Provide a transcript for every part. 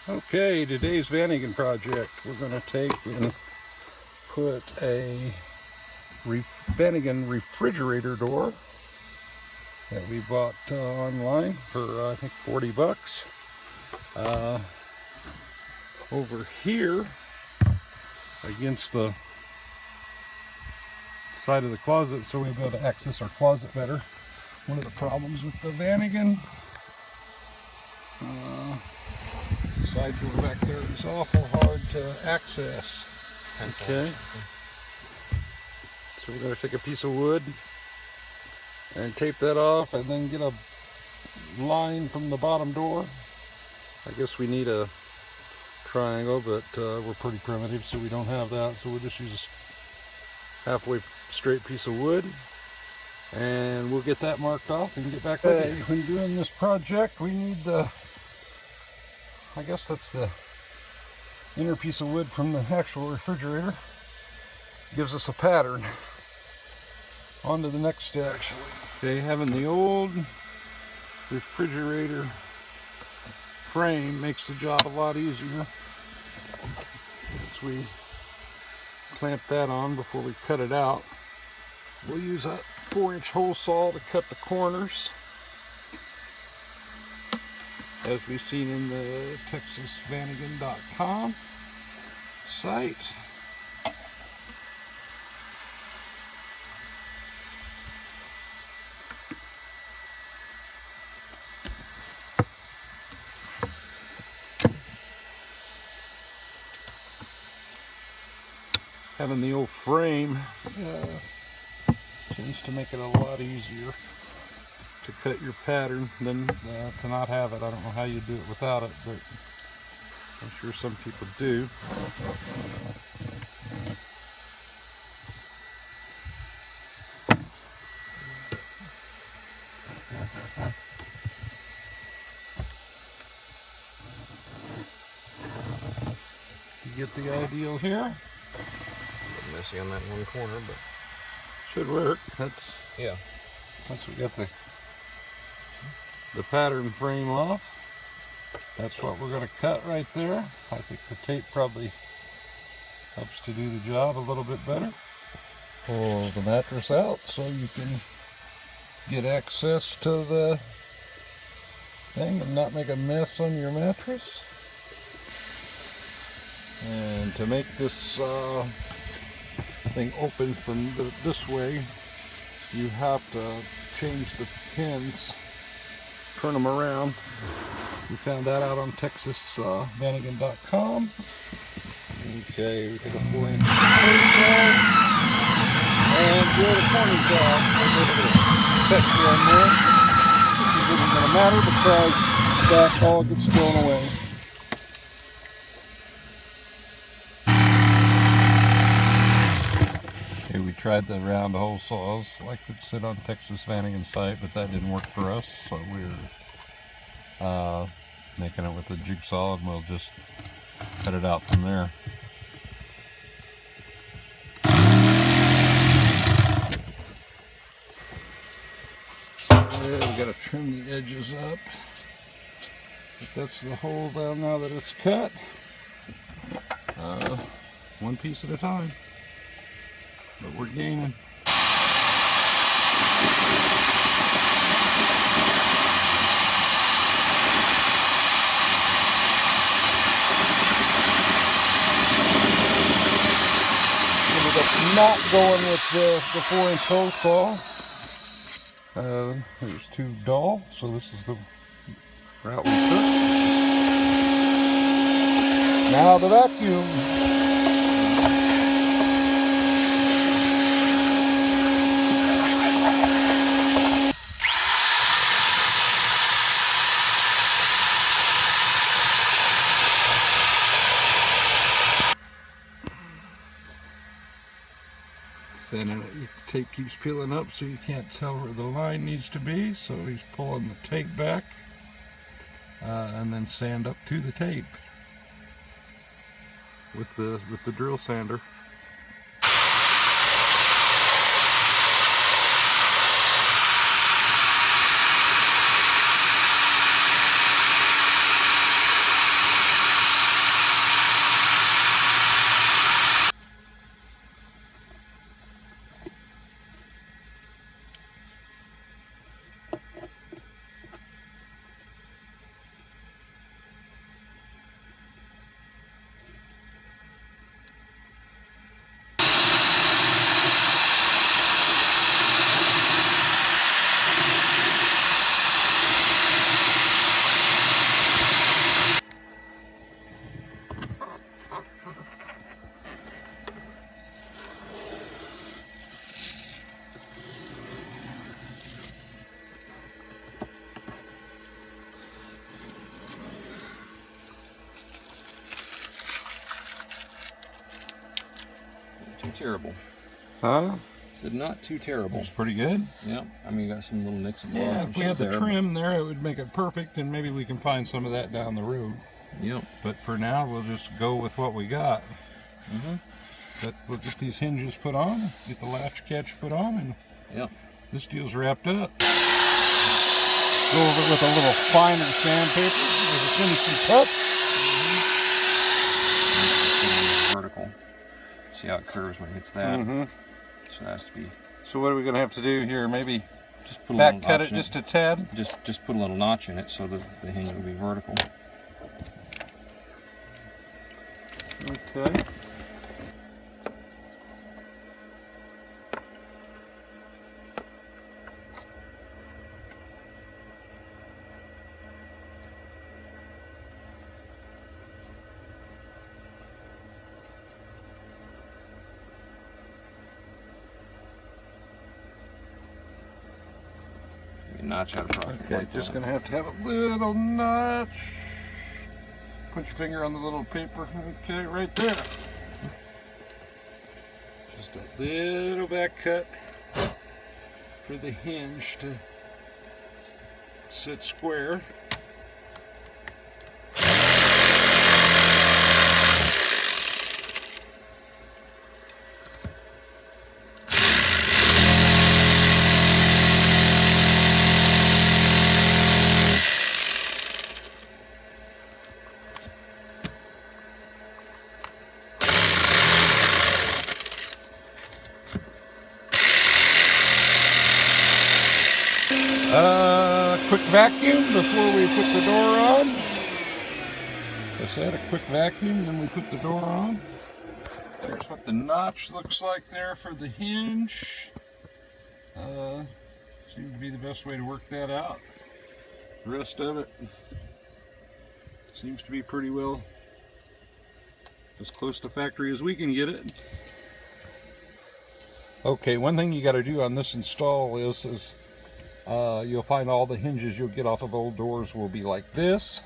Okay, today's vanagon project, we're going to take and put a vanagon refrigerator door that we bought online for I think 40 bucks. Over here against the side of the closet so we'll be able to access our closet better. One of the problems with the vanagon side door back there is awful hard to access. Okay, so we're going to take a piece of wood and tape that off and then get a line from the bottom door. I guess we need a triangle, but we're pretty primitive, so we don't have that, so we'll just use a halfway straight piece of wood and we'll get that marked off and get back with you. When doing this project, we need the, I guess that's the inner piece of wood from the actual refrigerator. Gives us a pattern. On to the next step. Okay, having the old refrigerator frame makes the job a lot easier. As we clamp that on before we cut it out, we'll use a 4-inch hole saw to cut the corners, as we've seen in the texasvanagon.com site. Having the old frame tends to make it a lot easier to cut your pattern than to not have it. I don't know how you do it without it, but I'm sure some people do. You get the ideal here. Messy on that one corner, but should work. That's, yeah. Once we get the pattern frame off, that's what we're going to cut right there. I think the tape probably helps to do the job a little bit better. Pull the mattress out so you can get access to the thing and not make a mess on your mattress. And to make this thing open from this way, you have to change the pins, turn them around. We found that out on texasvanagon.com. Okay, we take a 4-inch and drill the corners out. A little bit of texture on there. This isn't going to matter because that all gets thrown away. Okay, we tried the round hole saws like it said on Texas Vanagon site, but that didn't work for us, so we're making it with a jigsaw and we'll just cut it out from there. We gotta trim the edges up, but that's the hole down now that it's cut. One piece at a time, but we're gaining. Ended up not going with the 4-inch hole saw. It was too dull, so this is the route we took. Now the vacuum. Then the tape keeps peeling up, so you can't tell where the line needs to be. So he's pulling the tape back and then sand up to the tape with the drill sander. too terrible. Huh? Said not too terrible. It's pretty good. Yeah, I mean, you got some little nicks and Yeah, bobs if we had the trim there, it would make it perfect, and maybe we can find some of that down the road. Yep. But for now, we'll just go with what we got. Mm-hmm. But we'll get these hinges put on, get the latch catch put on, and yep. this deal's wrapped up. Go over it with a little finer sandpaper as a finishing touch. Vertical. See how it curves when it hits that? Mm-hmm. So it has to be. So what are we going to have to do here? Maybe just put a back little cut notch it in just a tad? Just put a little notch in it so that the hinge will be vertical. Okay. Notch out across. Okay, just gonna have to have a little notch. Put your finger on the little paper. Okay, right there. Just a little back cut for the hinge to sit square. Quick vacuum before we put the door on. Just add a quick vacuum, then we put the door on. There's what the notch looks like there for the hinge. Seems to be the best way to work that out. The rest of it seems to be pretty well as close to factory as we can get it. Okay, one thing you got to do on this install is you'll find all the hinges you'll get off of old doors will be like this.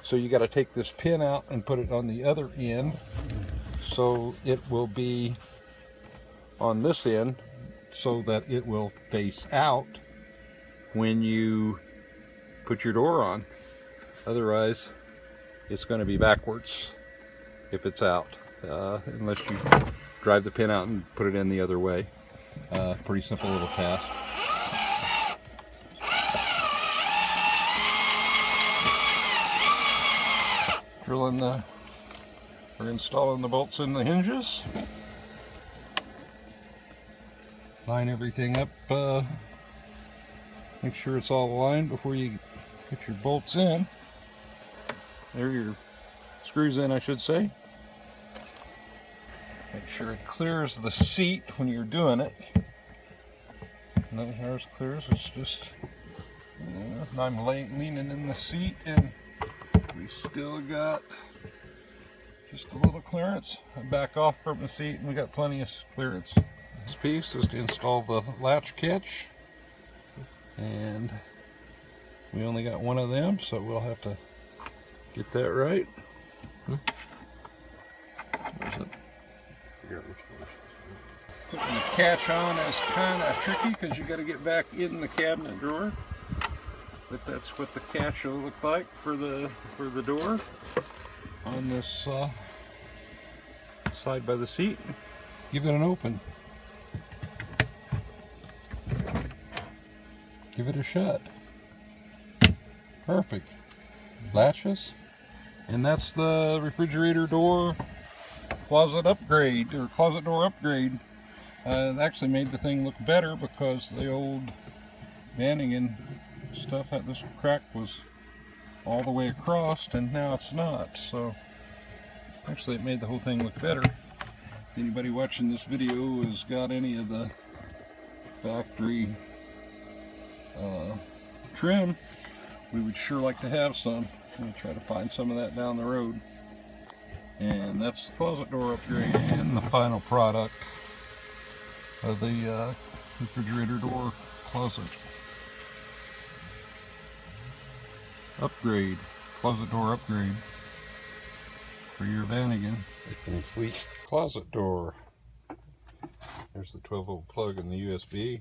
So you got to take this pin out and put it on the other end, so it will be on this end so that it will face out when you put your door on. Otherwise it's going to be backwards if it's out, unless you drive the pin out and put it in the other way. Pretty simple little task. We're installing the bolts in the hinges. Line everything up, make sure it's all aligned before you put your bolts in. There, your screws in, I should say. Make sure it clears the seat when you're doing it. Nothing here clears, it's just, I'm leaning in the seat and we still got just a little clearance. I back off from the seat and we got plenty of clearance. This piece is to install the latch catch, and we only got one of them, so we'll have to get that right. Where's it? Putting the catch on is kind of tricky because you got to get back in the cabinet drawer. But that's what the catch will look like for the door on this side by the seat. Give it an open. Give it a shut. Perfect. Latches. And that's the refrigerator door closet upgrade, or closet door upgrade. It actually made the thing look better because the old vanagon stuff had this crack was all the way across, and now it's not. So actually it made the whole thing look better. Anybody watching this video has got any of the factory trim, we would sure like to have some. We'll try to find some of that down the road. And that's the closet door upgrade and the final product of the refrigerator door closet upgrade, closet door upgrade for your vanagon. A complete closet door. There's the 12-volt plug and the USB.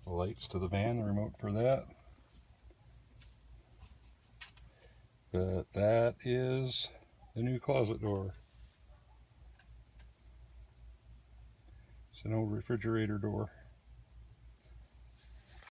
The lights to the van, the remote for that. But that is the new closet door. It's an old refrigerator door.